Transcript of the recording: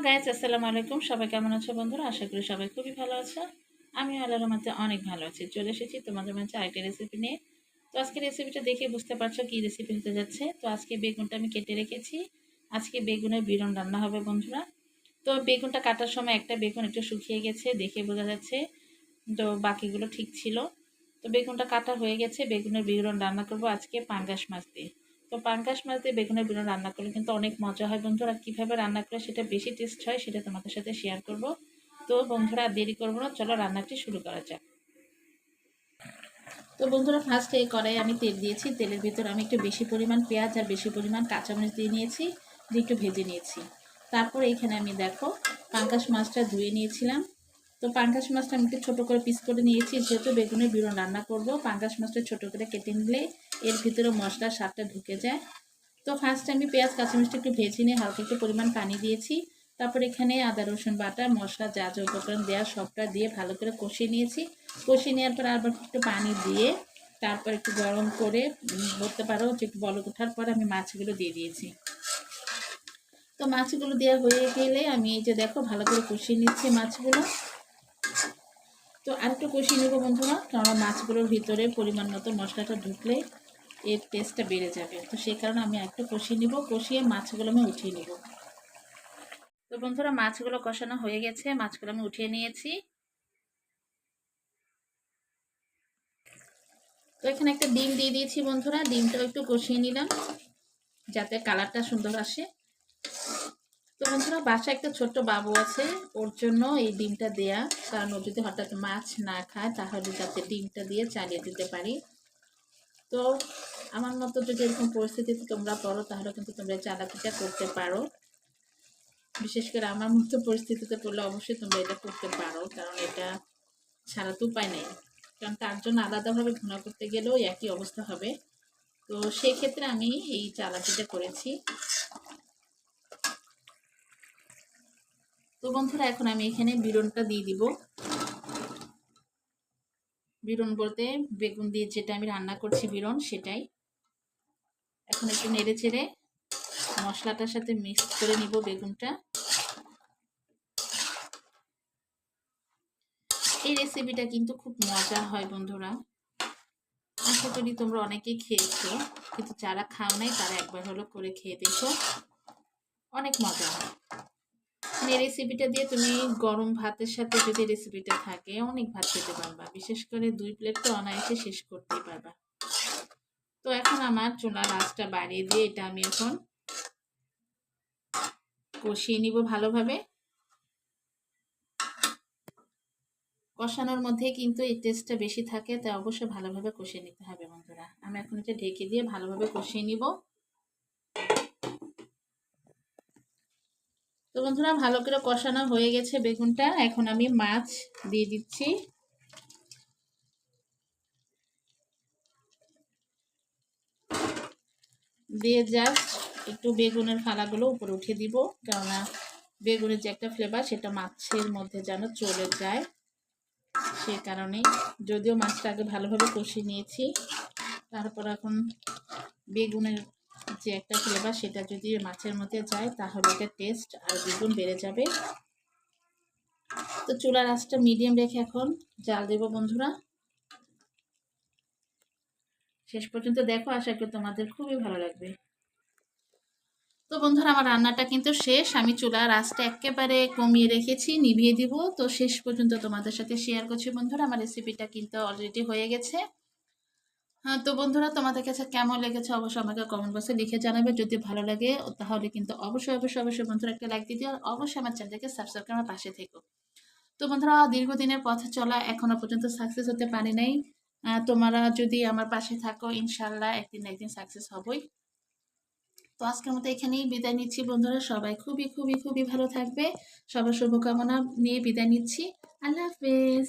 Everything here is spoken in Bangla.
গাইস, আসসালামু আলাইকুম। সবাই কেমন আছো বন্ধুরা? আশা করি সবাই খুবই ভালো আছো। আমি আল্লাহর রহমতে অনেক ভালো আছি। চলে এসেছি তোমাদের মাঝে আরেকটা রেসিপি নিয়ে। তো আজকে রেসিপিটা দেখে বুঝতে পারছো কি রেসিপি হতে যাচ্ছে। তো আজকে বেগুনটা আমি কেটে রেখেছি। আজকে বেগুনের বিরন রান্না হবে বন্ধুরা। তো বেগুনটা কাটার সময় একটা বেগুন একটু শুকিয়ে গেছে, দেখে বোঝা যাচ্ছে। তো বাকিগুলো ঠিক ছিল। তো বেগুনটা কাটা হয়ে গেছে। বেগুনের বিরন রান্না করব আজকে পাঙ্গাস মাছ দিয়ে। তো পাঙ্গাস মাছ দিয়ে বেগুনের বিরন রান্না করলে কিন্তু অনেক মজা হয় বন্ধুরা। কীভাবে রান্না করে সেটা বেশি টেস্ট হয় সেটা তোমাদের সাথে শেয়ার করব। তো বন্ধুরা দেরি করবো না, চলো রান্নাটি শুরু করা যাক। তো বন্ধুরা ফার্স্টে কড়াই আমি তেল দিয়েছি। তেলের ভিতর আমি একটু বেশি পরিমাণ পেঁয়াজ আর বেশি পরিমাণ কাঁচামরিচ দিয়ে নিয়েছি, দিয়ে একটু ভেজে নিয়েছি। তারপর এখানে আমি দেখো পাঙ্গাস মাছটা ধুয়ে নিয়েছিলাম। তো পাঙ্গাস মাছটা আমি একটু ছোটো করে পিস করে নিয়েছি, যেহেতু বেগুনের বিরন রান্না করব। পাঙ্গাস মাছটা ছোটো করে কেটে নিলে এর ভিতরে মশলার স্বাদটা ঢুকে যায়। তো ফার্স্টে আমি পেঁয়াজ কাঁচামরিচটা একটু ভেজে নিয়ে হালকা একটু পরিমাণ পানি দিয়েছি। তারপর এখানে আদা রসুন বাটা, মশলা যা যা উপকরণ দেওয়া সবটা দিয়ে ভালো করে কষিয়ে নিয়েছি। কষিয়ে নেওয়ার পর আবার একটু পানি দিয়ে তারপর একটু গরম করে বলতে পারো যে একটু বলক ওঠার পর আমি মাছগুলো দিয়ে দিয়েছি। তো মাছগুলো দেওয়া হয়ে গেলে আমি এই যে দেখো ভালো করে কষিয়ে নিচ্ছি মাছগুলো। তো আরেকটু কষিয়ে নেবো বন্ধুরা, কারণ মাছগুলোর ভিতরে পরিমাণ মতো মশলাটা ঢুকলে এর টেস্টটা বেড়ে যাবে। তো সেই কারণে আমি একটু কষিয়ে নিব, কষিয়ে মাছগুলো আমি উঠিয়ে নিব। তো বন্ধুরা মাছগুলো কষানো হয়ে গেছে, মাছগুলো আমি উঠিয়ে নিয়েছি। তো এখানে একটা ডিম দিয়ে দিয়েছি বন্ধুরা, ডিমটাও একটু কষিয়ে নিলাম যাতে কালারটা সুন্দর আসে। তো বন্ধুরা বাসায় একটা ছোট্ট বাবু আছে, ওর জন্য এই ডিমটা দেয়া, কারণ ও যদি হঠাৎ মাছ না খায় তাহলে যাতে ডিমটা দিয়ে চালিয়ে দিতে পারি। তো আমার মতো যদি এরকম পরিস্থিতিতে তোমরা পড়ো তাহলে কিন্তু তোমরা চালাকিটা করতে পারো। বিশেষ করে আমার মতো পরিস্থিতিতে পড়লে অবশ্যই তোমরা এটা করতে পারো, কারণ এটা ছাড়া তো উপায় নেই। কারণ তার জন্য আলাদাভাবে ঘুণা করতে গেলেও একই অবস্থা হবে। তো সেই ক্ষেত্রে আমি এই চালাকিটা করেছি। তো বন্ধুরা এখন আমি এখানে বিরনটা দিয়ে দিব। বিরন বলতে বেগুন দিয়ে যেটা আমি রান্না করছি বিরন, সেটাই। এখন একটু নেড়ে চেড়ে মশলাটার সাথে মিক্স করে নিব বেগুনটা। এই রেসিপিটা কিন্তু খুব মজা হয় বন্ধুরা। আশা করি তোমরা অনেকেই খেয়েছো, কিন্তু যারা খাও নাই তারা একবার হলো করে খেয়ে দেখো, অনেক মজা হয়। এই রেসিপিটা দিয়ে তুমি গরম ভাতের সাথে যদি রেসিপিটা থাকে অনেক ভাত খেতে পারবা, বিশেষ করে 2 প্লেট তো অনায়াসে শেষ করতেই পারবা। তো এখন আমার চুলার আঁচটা বাড়িয়ে দিয়ে এটা আমি এখন কষিয়ে নিব ভালোভাবে। কষানোর মধ্যে কিন্তু এই টেস্টটা বেশি থাকে, তাই অবশ্যই ভালোভাবে কষিয়ে নিতে হবে বন্ধুরা। আমি এখন এটা ঢেকে দিয়ে ভালোভাবে কষিয়ে নিব। তো বন্ধুরা ভালো করে কষানো হয়ে গেছে বেগুনটা, এখন আমি মাছ দিয়ে দিচ্ছি। দিয়ে জাস্ট একটু বেগুনের ফালাগুলো উপরে উঠিয়ে দিব, কেননা বেগুনের যে একটা ফ্লেভার সেটা মাছের মধ্যে যেন চলে যায়, সে কারণে। যদিও মাছটা আগে ভালোভাবে কষিয়ে নিয়েছি, তারপর এখন বেগুনের যে একটা ফ্লেভার সেটা যদি মাছের মধ্যে যায় তাহলে এটা টেস্ট আর দ্বিগুণ বেড়ে যাবে। তো চুলার আঁচটা মিডিয়াম রেখে এখন জাল দেব বন্ধুরা। শেষ পর্যন্ত দেখো, আশা করি তোমাদের খুবই ভালো লাগবে। তো বন্ধুরা আমার রান্নাটা কিন্তু শেষ, আমি চুলার আঁচটা একেবারে কমিয়ে রেখেছি, নিভিয়ে দিব। তো শেষ পর্যন্ত তোমাদের সাথে শেয়ার করছি বন্ধুরা, আমার রেসিপিটা কিন্তু অলরেডি হয়ে গেছে। হ্যাঁ, তো বন্ধুরা তোমাদের কাছে কেমন লেগেছে অবশ্যই আমাকে কমেন্ট বক্সে লিখে জানাবে। যদি ভালো লাগে তাহলে কিন্তু অবশ্যই অবশ্যই অবশ্যই বন্ধুরা একটা লাইক দিয়ে দিও, আর অবশ্যই আমার চ্যানেলটাকে সাবস্ক্রাইব করে আমার পাশে থেকো। তো বন্ধুরা দীর্ঘদিনের পথে চলা এখনো পর্যন্ত সাকসেস হতে পারি নাই, তোমরা যদি আমার পাশে থাকো ইনশাল্লাহ একদিন না একদিন সাকসেস হবই। তো আজকের মতো এখানেই বিদায় নিচ্ছি বন্ধুরা, সবাই খুবই খুবই খুবই ভালো থাকবে। সবার শুভকামনা নিয়ে বিদায় নিচ্ছি। আল্লাহ হাফেজ।